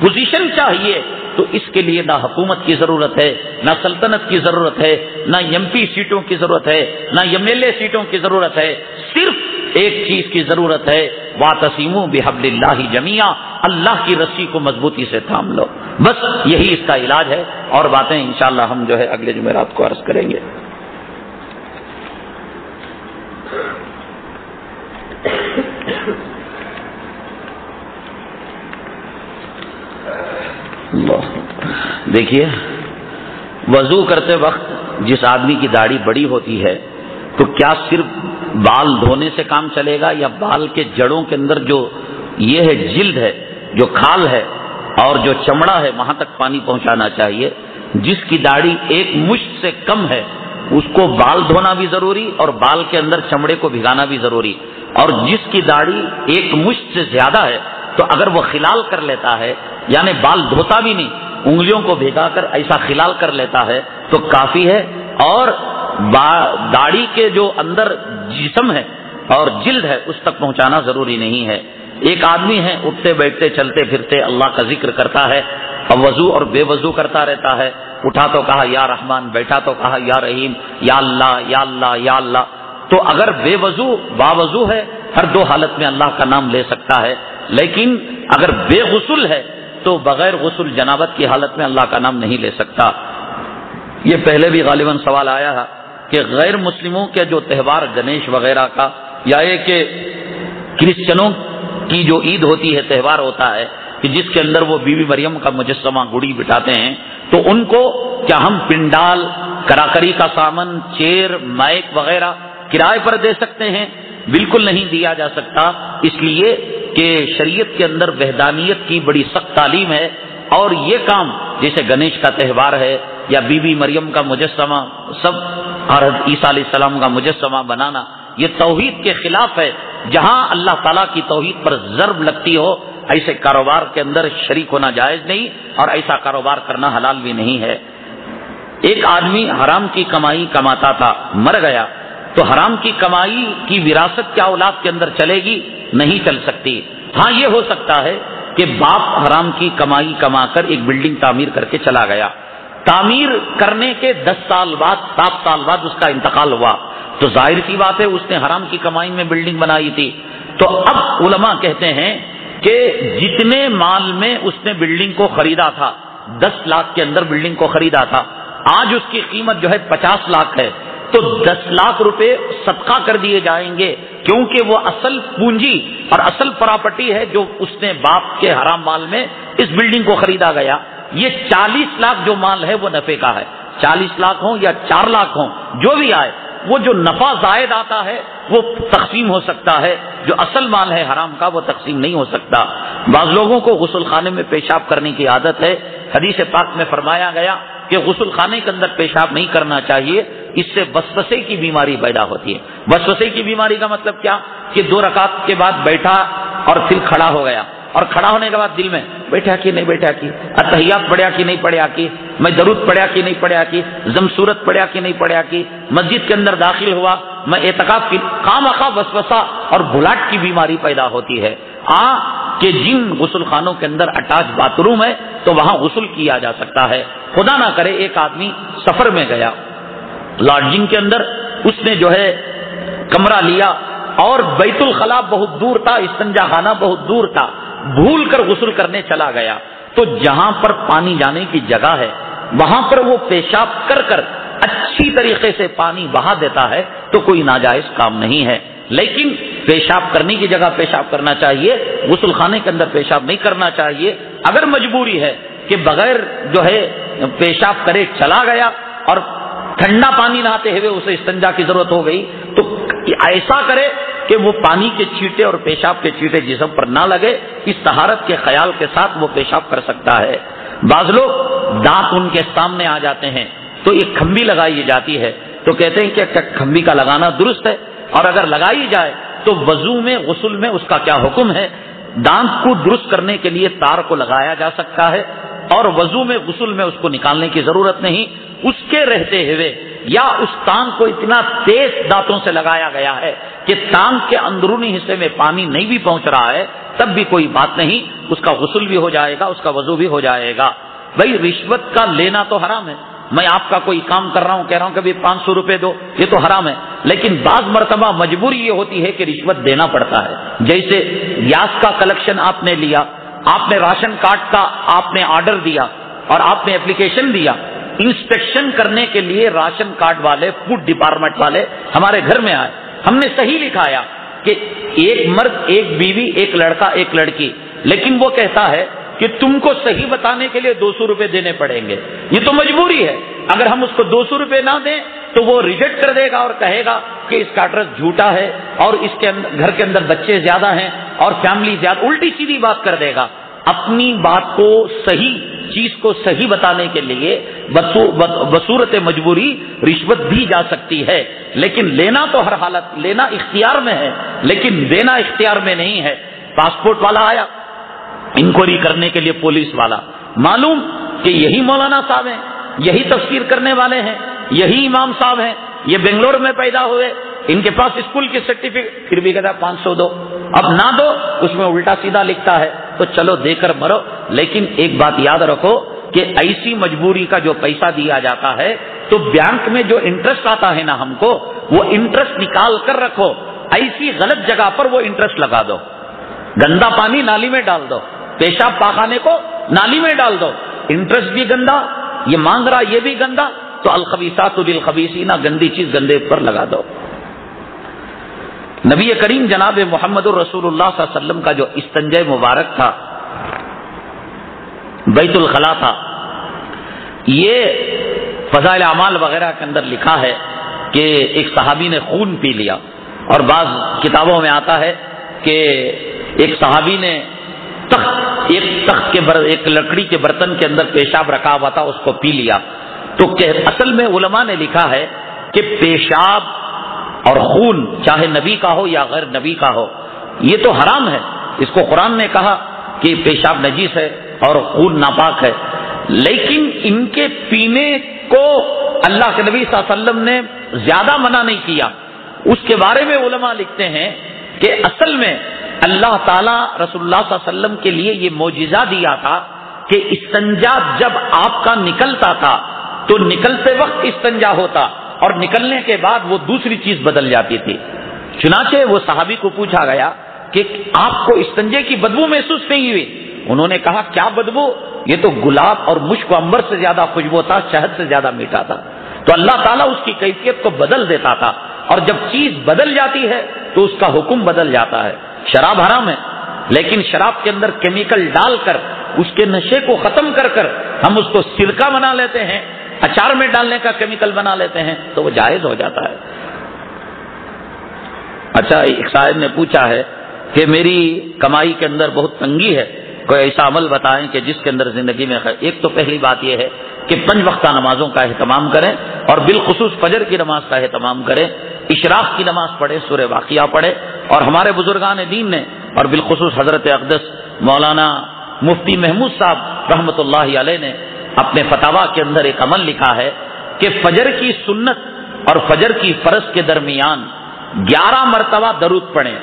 پوزیشن چاہیے، تو اس کے لیے نہ حکومت کی ضرورت ہے، نہ سلطنت کی ضرورت ہے، نہ ایم پی سیٹوں کی ضرورت ہے، نہ ایم ایل اے سیٹوں کی ضرورت ہے۔ صرف ایک چیز کی ضرورت ہے، واعتصموا بحبل اللہ جمیعا، اللہ کی رسی کو مضبوطی سے تھام لو، بس یہی اس کا علاج ہے۔ اور باتیں انشاءاللہ ہم جو ہے اگلے جمعرات کو عرض کریں گے۔ دیکھیے، وضو کرتے وقت جس آدمی کی داڑھی بڑی ہوتی ہے تو کیا صرف بال دھونے سے کام چلے گا، یا بال کے جڑوں کے اندر جو یہ ہے جلد ہے، جو کھال ہے اور جو چمڑا ہے، وہاں تک پانی پہنچانا چاہیے؟ جس کی داڑھی 1 مشت سے کم ہے اس کو بال دھونا بھی ضروری اور بال کے اندر چمڑے کو بھگانا بھی ضروری، اور جس کی داڑھی 1 مشت سے زیادہ ہے تو اگر وہ خلال کر لیتا ہے، یعنی بال دھوتا بھی نہیں، انگلیوں کو بھگا کر ایسا خلال کر لیتا ہے تو کافی ہے، اور داڑھی کے جو اندر جسم ہے اور جلد ہے اس تک پہنچانا ضروری نہیں ہے۔ ایک آدمی ہے اٹھتے بیٹھتے چلتے پھرتے اللہ کا ذکر کرتا ہے اور وضو اور بے وضو کرتا رہتا ہے، اٹھا تو کہا یا رحمان، بیٹھا تو کہا یا رحیم، یا اللہ یا اللہ یا اللہ۔ تو اگر بے وضو باوضو ہے ہر دو حالت میں اللہ کا نام لے سکتا ہے، لیکن اگر بے غسل ہے تو بغیر غسل جنابت کی حالت میں اللہ کا نام نہیں لے سکتا۔ یہ پہلے بھی غالباً سوال آیا ہے کہ غیر مسلموں کے جو تہوار گنیش وغیرہ کا، یا یہ کہ کرسچنوں کی جو عید ہوتی ہے، تہوار ہوتا ہے کہ جس کے اندر وہ بی بی مریم کا مجسمہ گڑی بٹھاتے ہیں، تو ان کو کیا ہم پنڈال، کراکری کا سامان، چیئر، مائک وغیرہ کرائے پر دے سکتے ہیں؟ بالکل نہیں دیا جا سکتا، اس لیے کہ شریعت کے اندر وحدانیت کی بڑی سخت تعلیم ہے، اور یہ کام جیسے گنیش کا تہوار ہے یا بی بی مریم کا مجسمہ، سب حضرت عیسیٰ علیہ السلام کا مجسمہ بنانا، یہ توحید کے خلاف ہے۔ جہاں اللہ تعالیٰ کی توحید پر ضرب لگتی ہو، ایسے کاروبار کے اندر شریک ہونا جائز نہیں، اور ایسا کاروبار کرنا حلال بھی نہیں ہے۔ ایک آدمی حرام کی کمائی کماتا تھا، مر گیا، تو حرام کی کمائی کی وراثت کیا اولاد کے اندر چلے گی؟ نہیں چل سکتی۔ ہاں یہ ہو سکتا ہے کہ باپ حرام کی کمائی کما کر ایک بلڈنگ تعمیر کر کے چلا گیا، تعمیر کرنے کے 10 سال بعد 7 سال بعد اس کا انتقال ہوا، تو ظاہر سی بات ہے اس نے حرام کی کمائی میں بلڈنگ بنائی تھی۔ تو اب علماء کہتے ہیں کہ جتنے مال میں اس نے بلڈنگ کو خریدا تھا، 10 لاکھ کے اندر بلڈنگ کو خریدا تھا، آج اس کی قیمت جو ہے 50 لاکھ ہے، تو 10 لاکھ روپے صدقہ کر دیے جائیں گے، کیونکہ وہ اصل پونجی اور اصل پراپرٹی ہے جو اس نے باپ کے حرام مال میں اس بلڈنگ کو خریدا گیا۔ یہ 40 لاکھ جو مال ہے وہ نفع کا ہے، 40 لاکھ ہوں یا 4 لاکھ ہوں، جو بھی آئے، وہ جو نفع زائد آتا ہے وہ تقسیم ہو سکتا ہے، جو اصل مال ہے حرام کا وہ تقسیم نہیں ہو سکتا۔ بعض لوگوں کو غسل خانے میں پیشاب کرنے کی عادت ہے، حدیث پاک میں فرمایا گیا کہ غسل خانے کے اندر پیشاب نہیں کرنا چاہیے، اس سے وسوسے کی بیماری پیدا ہوتی ہے۔ وسوسے کی بیماری کا مطلب کیا کہ 2 رکعت کے بعد بیٹھا اور پھر کھڑا ہو گیا، اور کھڑا ہونے کے بعد دل میں بیٹھا کی نہیں بیٹھا کی، اتحیات پڑھیا کی نہیں پڑھیا کی، میں درود پڑھیا کی نہیں پڑھیا کی، ضم سورت پڑھیا کی نہیں پڑھیا کی، مسجد کے اندر داخل ہوا، میں اعتکاف کی، خواہ وسوسہ اور بھلاٹ کی بیماری پیدا ہوتی ہے۔ کہ جن غسل خانوں کے اندر اٹیچ باتھ روم ہے تو وہاں غسل کیا جا سکتا ہے۔ خدا نہ کرے ایک آدمی سفر میں گیا، لاڈجنگ کے اندر اس نے جو ہے کمرہ لیا، اور بیت الخلاء بہت دور تھا، استنجا خانہ بہت دور تھا، بھول کر غسل کرنے چلا گیا، تو جہاں پر پانی جانے کی جگہ ہے وہاں پر وہ پیشاب کر کر اچھی طریقے سے پانی بہا دیتا ہے تو کوئی ناجائز کام نہیں ہے، لیکن پیشاب کرنے کی جگہ پیشاب کرنا چاہیے، غسل خانے کے اندر پیشاب نہیں کرنا چاہیے۔ اگر مجبوری ہے کہ بغیر جو ہے پیشاب کرے چلا گیا اور ٹھنڈا پانی نہاتے ہوئے اسے استنجا کی ضرورت ہو گئی، تو ایسا کرے کہ وہ پانی کے چھینٹے اور پیشاب کے چھینٹے جسم پر نہ لگے، اس طہارت کے خیال کے ساتھ وہ پیشاب کر سکتا ہے۔ بعض لوگ دانت ان کے سامنے آ جاتے ہیں تو ایک کھمبی لگائی جاتی ہے، تو کہتے ہیں کہ کھمبی کا لگانا درست ہے، اور اگر لگائی جائے تو وضو میں غسل میں اس کا کیا حکم ہے؟ دانت کو درست کرنے کے لیے تار کو لگایا جا سکتا ہے، اور وضو میں غسل میں اس کو نکالنے کی ضرورت نہیں۔ اس کے رہتے ہوئے یا اس ٹانگ کو اتنا تیز دانتوں سے لگایا گیا ہے کہ ٹانگ کے اندرونی حصے میں پانی نہیں بھی پہنچ رہا ہے، تب بھی کوئی بات نہیں، اس کا غسل بھی ہو جائے گا، اس کا وضو بھی ہو جائے گا۔ بھائی رشوت کا لینا تو حرام ہے، میں آپ کا کوئی کام کر رہا ہوں، کہہ رہا ہوں کہ بھی 500 روپے دو، یہ تو حرام ہے، لیکن بعض مرتبہ مجبوری یہ ہوتی ہے کہ رشوت دینا پڑتا ہے۔ جیسے گیس کا کلیکشن آپ نے لیا، آپ نے راشن کارڈ کا آپ نے آرڈر دیا اور آپ نے اپلیکیشن دیا، انسپیکشن کرنے کے لیے راشن کارڈ والے، فوڈ ڈپارٹمنٹ والے ہمارے گھر میں آئے، ہم نے صحیح لکھایا کہ ایک مرد، ایک بیوی، ایک لڑکا، ایک لڑکی، لیکن وہ کہتا ہے کہ تم کو صحیح بتانے کے لیے 200 روپے دینے پڑیں گے، یہ تو مجبوری ہے۔ اگر ہم اس کو 200 روپے نہ دیں تو وہ ریجیکٹ کر دے گا اور کہے گا کہ اس کا ایڈریس جھوٹا ہے اور اس کے گھر کے اندر بچے زیادہ ہیں اور فیملی زیادہ، الٹی سیدھی بات کر دے گا۔ اپنی بات کو صحیح چیز کو صحیح بتانے کے لیے بصورت مجبوری رشوت دی جا سکتی ہے، لیکن لینا تو ہر حالت، لینا اختیار میں ہے لیکن دینا اختیار میں نہیں ہے۔ پاسپورٹ والا آیا انکوائری کرنے کے لیے، پولیس والا، معلوم کہ یہی مولانا صاحب ہیں، یہی تفسیر کرنے والے ہیں، یہی امام صاحب ہیں، یہ بنگلور میں پیدا ہوئے، ان کے پاس اسکول کی سرٹیفکیٹ، پھر بھی کہتا 500 دو، اب نہ دو اس میں الٹا سیدھا لکھتا ہے، تو چلو دے کر مرو۔ لیکن ایک بات یاد رکھو کہ ایسی مجبوری کا جو پیسہ دیا جاتا ہے تو بینک میں جو انٹرسٹ آتا ہے نا ہم کو، وہ انٹرسٹ نکال کر رکھو، ایسی غلط جگہ پر وہ انٹرسٹ لگا دو. گندا پانی نالی میں ڈال دو, پیشاب پاخانے کو نالی میں ڈال دو, انٹرسٹ بھی گندا, یہ مانگ رہا یہ بھی گندا, تو الخبیثات للخبیثین, گندی چیز گندے پر لگا دو. نبی کریم جناب محمد الرسول اللہ صلی اللہ علیہ وسلم کا جو استنجے مبارک تھا, بیت الخلا تھا, یہ فضائل اعمال وغیرہ کے اندر لکھا ہے کہ ایک صحابی نے خون پی لیا, اور بعض کتابوں میں آتا ہے کہ ایک صحابی نے ایک لکڑی کے برتن کے اندر پیشاب رکھا ہوا تھا, اس کو پی لیا. تو اصل میں علماء نے لکھا ہے کہ پیشاب اور خون چاہے نبی کا ہو یا غیر نبی کا ہو, یہ تو حرام ہے. اس کو قرآن نے کہا کہ پیشاب نجیس ہے اور خون ناپاک ہے, لیکن ان کے پینے کو اللہ کے نبی صلی اللہ علیہ وسلم نے زیادہ منع نہیں کیا. اس کے بارے میں علماء لکھتے ہیں کہ اصل میں اللہ تعالیٰ رسول اللہ صلی اللہ علیہ وسلم کے لیے یہ معجزہ دیا تھا کہ استنجا جب آپ کا نکلتا تھا تو نکلتے وقت استنجا ہوتا, اور نکلنے کے بعد وہ دوسری چیز بدل جاتی تھی. چنانچہ وہ صحابی کو پوچھا گیا کہ آپ کو استنجے کی بدبو محسوس نہیں ہوئی؟ انہوں نے کہا کیا بدبو, یہ تو گلاب اور مشک و عنبر سے زیادہ خوشبو تھا, شہد سے زیادہ میٹھا تھا. تو اللہ تعالیٰ اس کی کیفیت کو بدل دیتا تھا, اور جب چیز بدل جاتی ہے تو اس کا حکم بدل جاتا ہے. شراب حرام ہے, لیکن شراب کے اندر کیمیکل ڈال کر اس کے نشے کو ختم کر کر ہم اس کو سرکہ بنا لیتے ہیں, اچار میں ڈالنے کا کیمیکل بنا لیتے ہیں, تو وہ جائز ہو جاتا ہے. اچھا, ایک صاحب نے پوچھا ہے کہ میری کمائی کے اندر بہت تنگی ہے, کوئی ایسا عمل بتائیں کہ جس کے اندر زندگی میں خیر. ایک تو پہلی بات یہ ہے کہ 5 وقتہ نمازوں کا اہتمام کریں, اور بالخصوص فجر کی نماز کا اہتمام کریں, اشراق کی نماز پڑھیں, سورہ واقعہ پڑھیں. اور ہمارے بزرگان دین نے, اور بالخصوص حضرت اقدس مولانا مفتی محمود صاحب رحمۃ اللہ علیہ نے اپنے فتاوا کے اندر ایک عمل لکھا ہے کہ فجر کی سنت اور فجر کی فرض کے درمیان 11 مرتبہ درود پڑھیں.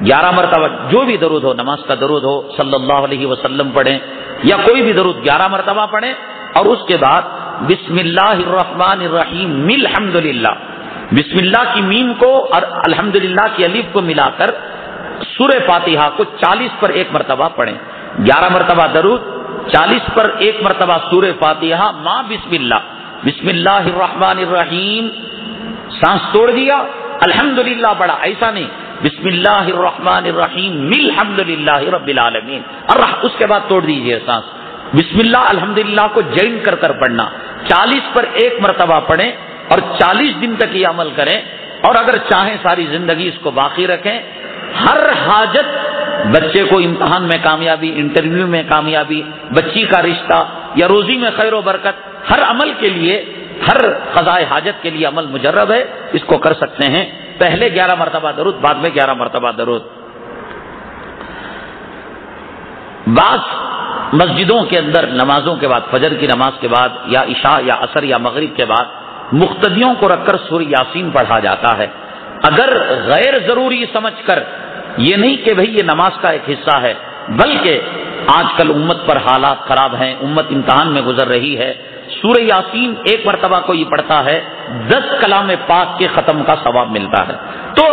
11 مرتبہ جو بھی درود ہو, نماز کا درود ہو, صلی اللہ علیہ وسلم پڑھیں, یا کوئی بھی درود 11 مرتبہ پڑھیں, اور اس کے بعد بسم اللہ الرحمن الرحیم الحمدللہ, بسم اللہ کی میم کو اور الحمدللہ کی الف کو ملا کر سورہ فاتحہ کو 40 پر 1 مرتبہ پڑھیں. 11 مرتبہ درود, 40 پر 1 مرتبہ سورہ فاتحہ ماں بسم اللہ, بسم اللہ الرحمن الرحیم, سانس توڑ دیا, الحمدللہ پڑھا, ایسا نہیں, بسم اللہ الرحمن الرحیم الحمدللہ رب العالمین, اس کے بعد توڑ دیجئے سانس. بسم اللہ الحمدللہ کو جائن کر کر پڑھنا, 40 پر 1 مرتبہ پڑھیں, اور 40 دن تک یہ عمل کریں, اور اگر چاہیں ساری زندگی اس کو باقی رکھیں. ہر حاجت, بچے کو امتحان میں کامیابی, انٹرویو میں کامیابی, بچی کا رشتہ یا روزی میں خیر و برکت, ہر عمل کے لیے, ہر قضاء حاجت کے لیے عمل مجرب ہے, اس کو کر سکتے ہیں. پہلے 11 مرتبہ درود, بعد میں 11 مرتبہ درود. بعض مسجدوں کے اندر نمازوں کے بعد, فجر کی نماز کے بعد یا عشاء یا عصر یا مغرب کے بعد مقتدیوں کو رکھ کر سورہ یاسین پڑھا جاتا ہے. اگر غیر ضروری سمجھ کر, یہ نہیں کہ بھئی یہ نماز کا ایک حصہ ہے, بلکہ آج کل امت پر حالات خراب ہیں, امت امتحان میں گزر رہی ہے, سورہ یاسین 1 مرتبہ کو یہ پڑھتا ہے 10 کلام پاک کے ختم کا ثواب ملتا ہے. تو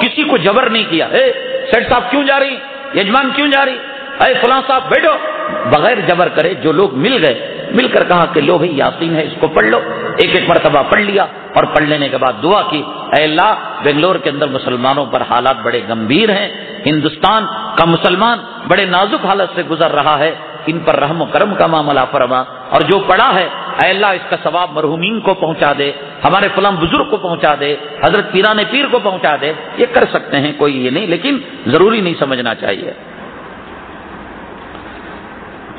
کسی کو جبر نہیں کیا, اے سیٹ صاحب کیوں جا رہی, یجمان کیوں جا رہی, اے فلاں صاحب بیٹھو, بغیر جبر کرے. جو لوگ مل گئے, مل کر کہا کہ لو بھئی یاسین ہے, اس کو پڑھ لو. 1 مرتبہ پڑھ لیا, اور پڑھ لینے کے بعد دعا کی, اے اللہ بنگلور کے اندر مسلمانوں پر حالات بڑے گمبھیر ہیں, ہندوستان کا مسلمان بڑے نازک حالت سے گزر رہا ہے, ان پر رحم و کرم کا معاملہ فرما, اور جو پڑھا ہے اے اللہ اس کا ثواب مرحومین کو پہنچا دے, ہمارے فلاں بزرگ کو پہنچا دے, حضرت پیران پیر کو پہنچا دے. یہ کر سکتے ہیں, کوئی یہ نہیں, لیکن ضروری نہیں سمجھنا چاہیے.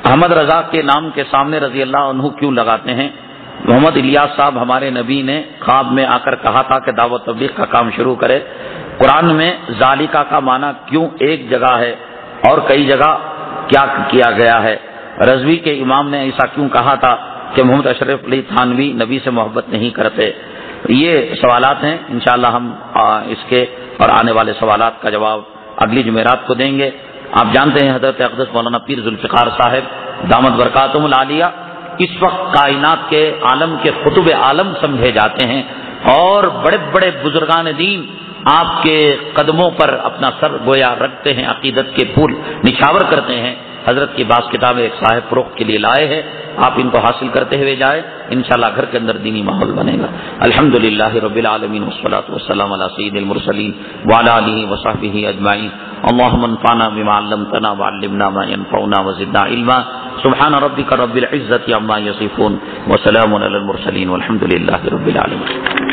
احمد رضا کے نام کے سامنے رضی اللہ عنہ کیوں لگاتے ہیں؟ محمد الیاس صاحب ہمارے نبی نے خواب میں آ کر کہا تھا کہ دعوت تبلیغ کا کام شروع کرے. قرآن میں ذالکہ کا معنی کیوں ایک جگہ ہے اور کئی جگہ کیا کیا گیا ہے؟ رضوی کے امام نے ایسا کیوں کہا تھا کہ محمد اشرف علی تھانوی نبی سے محبت نہیں کرتے؟ یہ سوالات ہیں, انشاءاللہ ہم اس کے اور آنے والے سوالات کا جواب اگلی جمعرات کو دیں گے. آپ جانتے ہیں حضرت اقدس مولانا پیر ذوالفقار صاحب دامت برکاتہم العالیہ اس وقت کائنات کے عالم کے قطب عالم سمجھے جاتے ہیں, اور بڑے بڑے بزرگان دین آپ کے قدموں پر اپنا سر گویا رکھتے ہیں، عقیدت کے پھول نچھاور کرتے ہیں۔ حضرت کی بعض کتابیں ایک صاحب فروخت کے لیے لائے ہیں، آپ ان کو حاصل کرتے ہوئے جائیں، انشاءاللہ گھر کے اندر دینی ماحول بنے گا۔ الحمدللہ رب العالمین والصلاۃ والسلام علی سید المرسلین وعلی آلہ وصحبہ اجمعین۔ اللهم انفعنا بما علمتنا وعلمنا ما ينفعنا وزدنا علما۔ سبحان ربک رب العزة عما یصفون وسلام علی المرسلین والحمد للہ رب العالمین۔